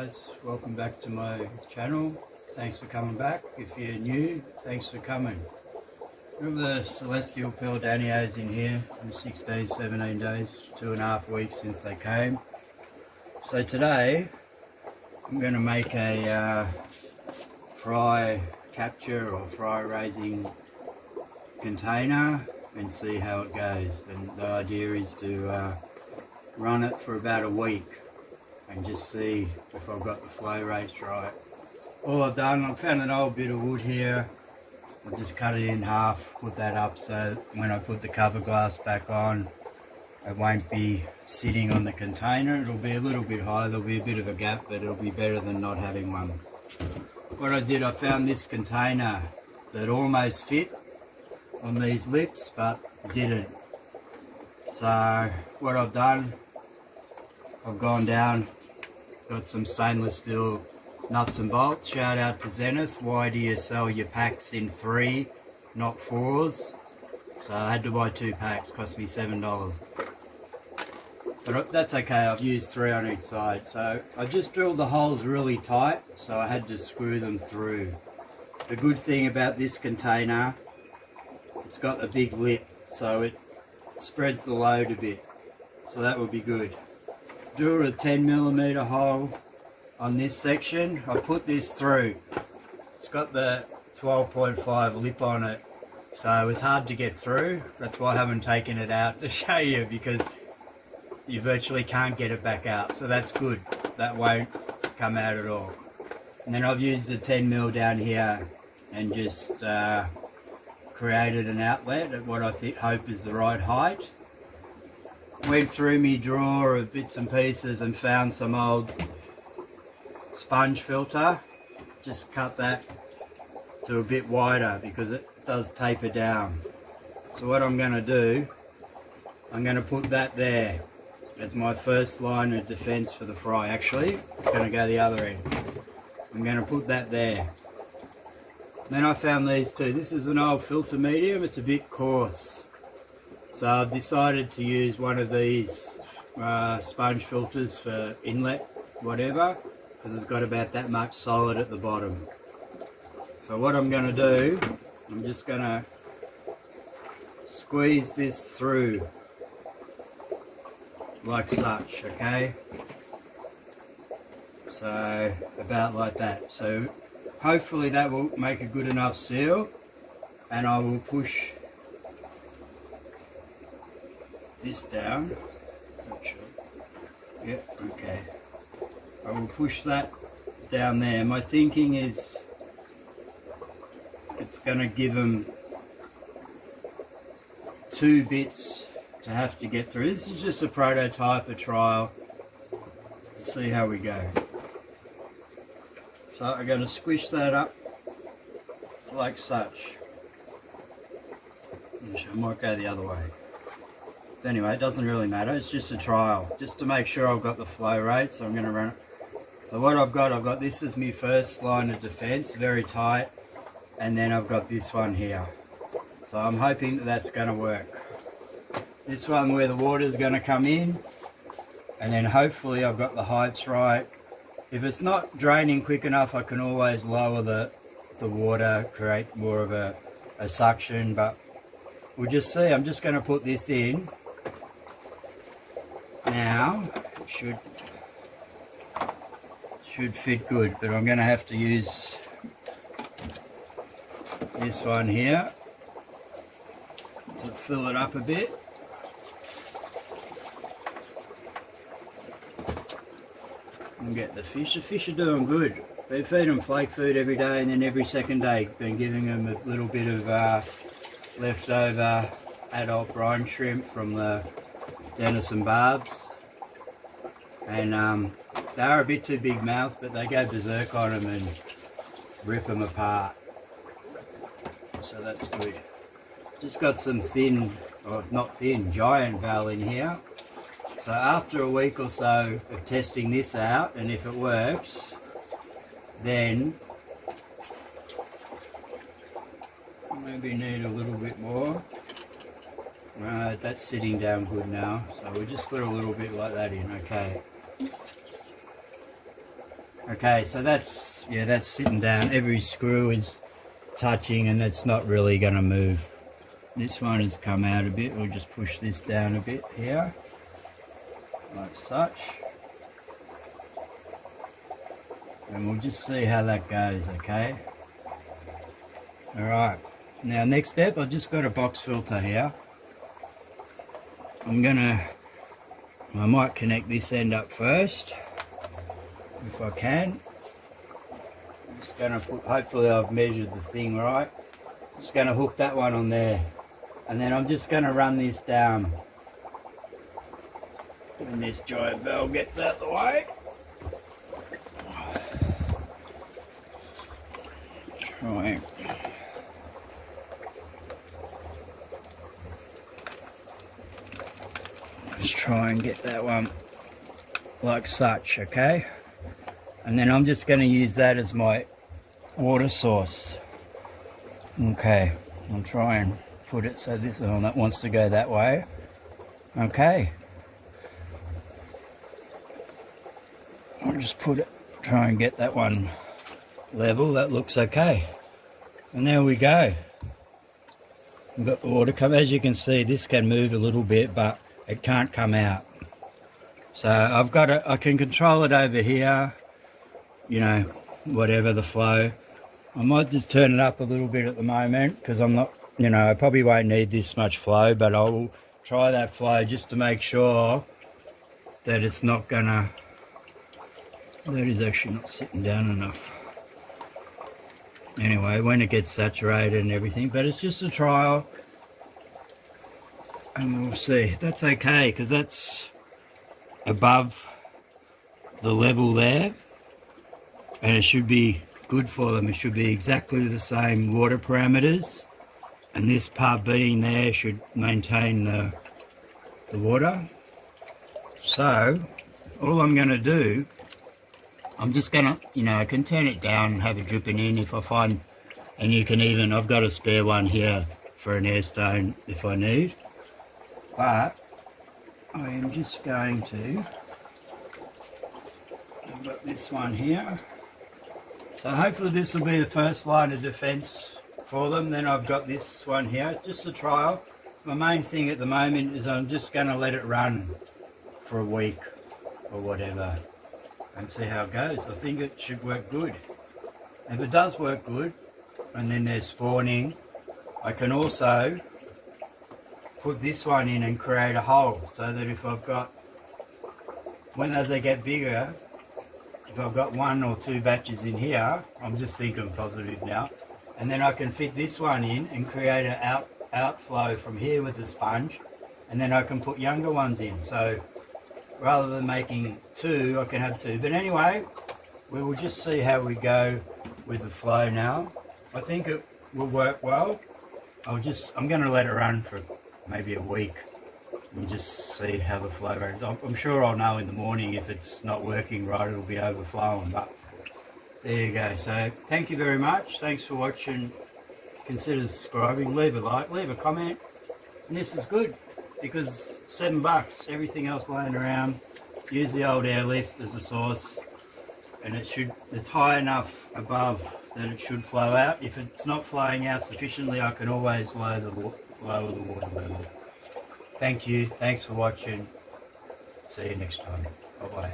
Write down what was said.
guys, welcome back to my channel. Thanks for coming back. If you're new, thanks for coming. We have the celestial pearl danios in here in 16, 17 days, 2.5 weeks since they came. So today I'm going to make a fry capture or fry raising container and see how it goes. And the idea is to run it for about a week and just see if I've got the flow rates right. All I've done, I've found an old bit of wood here. I've just cut it in half, put that up so when I put the cover glass back on, it won't be sitting on the container. It'll be a little bit high, there'll be a bit of a gap, but it'll be better than not having one. What I did, I found this container that almost fit on these lips, but didn't. So what I've done, I've gone down, got some stainless steel nuts and bolts. Shout out to Zenith. Why do you sell your packs in 3, not 4s? So I had to buy 2 packs, cost me $7. But that's okay, I've used 3 on each side. So I just drilled the holes really tight, so I had to screw them through. The good thing about this container, it's got a big lip, so it spreads the load a bit. So that would be good. Drilled a 10mm hole on this section. I put this through. It's got the 12.5 lip on it, so it was hard to get through. That's why I haven't taken it out to show you, because you virtually can't get it back out. So that's good. That won't come out at all. And then I've used the 10mm down here and just created an outlet at what I hope is the right height. Went through me drawer of bits and pieces and found some old sponge filter. Just cut that to a bit wider because it does taper down. So what I'm going to do, I'm going to put that there as my first line of defense for the fry. Actually, it's going to go the other end. I'm going to put that there. Then I found these two. This is an old filter medium. It's a bit coarse. So I've decided to use one of these sponge filters for inlet, whatever, because it's got about that much solid at the bottom. So what I'm going to do, I'm just going to squeeze this through like such, okay? So about like that. So hopefully that will make a good enough seal, and I will push this down. Yeah, okay. I will push that down there. My thinking is it's going to give them 2 bits to have to get through. This is just a prototype, a trial, to see how we go. So I'm going to squish that up like such. I might go the other way. Anyway, it doesn't really matter, it's just a trial, just to make sure I've got the flow rate. So I'm going to run it. So what I've got this as my first line of defense, very tight, and then I've got this one here. So I'm hoping that that's going to work. This one where the water is going to come in, and then hopefully I've got the heights right. If it's not draining quick enough, I can always lower the water, create more of a suction, but we'll just see. I'm just going to put this in. Now, it should fit good, but I'm going to have to use this one here to fill it up a bit. And get the fish. The fish are doing good. We feed them flake food every day, and then every second day been giving them a little bit of leftover adult brine shrimp from the Dennis and Barb's, and they are a bit too big mouths, but they go berserk on them and rip them apart, so that's good. Just got some thin, or not thin, giant val in here. So after a week or so of testing this out, and if it works, then maybe need a little bit more. Right, that's sitting down good now, so we'll just put a little bit like that in, okay. Okay, so that's sitting down. Every screw is touching and it's not really going to move. This one has come out a bit. We'll just push this down a bit here, like such. And we'll just see how that goes, okay? Alright, now next step, I've just got a box filter here. I might connect this end up first, if I can. I'm just going to put, hopefully I've measured the thing right. Just going to hook that one on there. And then I'm just going to run this down. When this giant valve gets out of the way. Just try and get that one like such, okay? And then I'm just going to use that as my water source. Okay, I'll try and put it so this one that wants to go that way. Okay. I'll just put it, try and get that one level. That looks okay. And there we go. We've got the water come. As you can see, this can move a little bit, but it can't come out. So I've got it, I can control it over here, you know, whatever the flow. I might just turn it up a little bit at the moment because I'm not, you know, I probably won't need this much flow, but I will try that flow just to make sure that it's not gonna, that is actually not sitting down enough. Anyway, when it gets saturated and everything, but it's just a trial and we'll see. That's okay because that's above the level there and it should be good for them. It should be exactly the same water parameters and this part being there should maintain the water. So all I'm going to do, I'm just going to, you know, I can turn it down and have it dripping in if I find, and you can even, I've got a spare one here for an air stone if I need, but I am just going to, I've got this one here, so hopefully this will be the first line of defence for them. Then I've got this one here, just a trial. My main thing at the moment is I'm just going to let it run for a week or whatever and see how it goes. I think it should work good. If it does work good and then they're spawning, I can also put this one in and create a hole so that if I've got, as they get bigger, if I've got 1 or 2 batches in here, I'm just thinking positive now, and then I can fit this one in and create an outflow from here with the sponge, and then I can put younger ones in. So rather than making 2, I can have 2. But anyway, we will just see how we go with the flow now. I think it will work well. I'm going to let it run for maybe a week and just see how the flow goes. I'm sure I'll know in the morning if it's not working right, it'll be overflowing, but there you go. So thank you very much. Thanks for watching. Consider subscribing, leave a like, leave a comment. And this is good because $7, everything else laying around. Use the old airlift as a source and it's high enough above that it should flow out. If it's not flowing out sufficiently, I can always lower the water level. Thank you, thanks for watching. See you next time. Bye bye.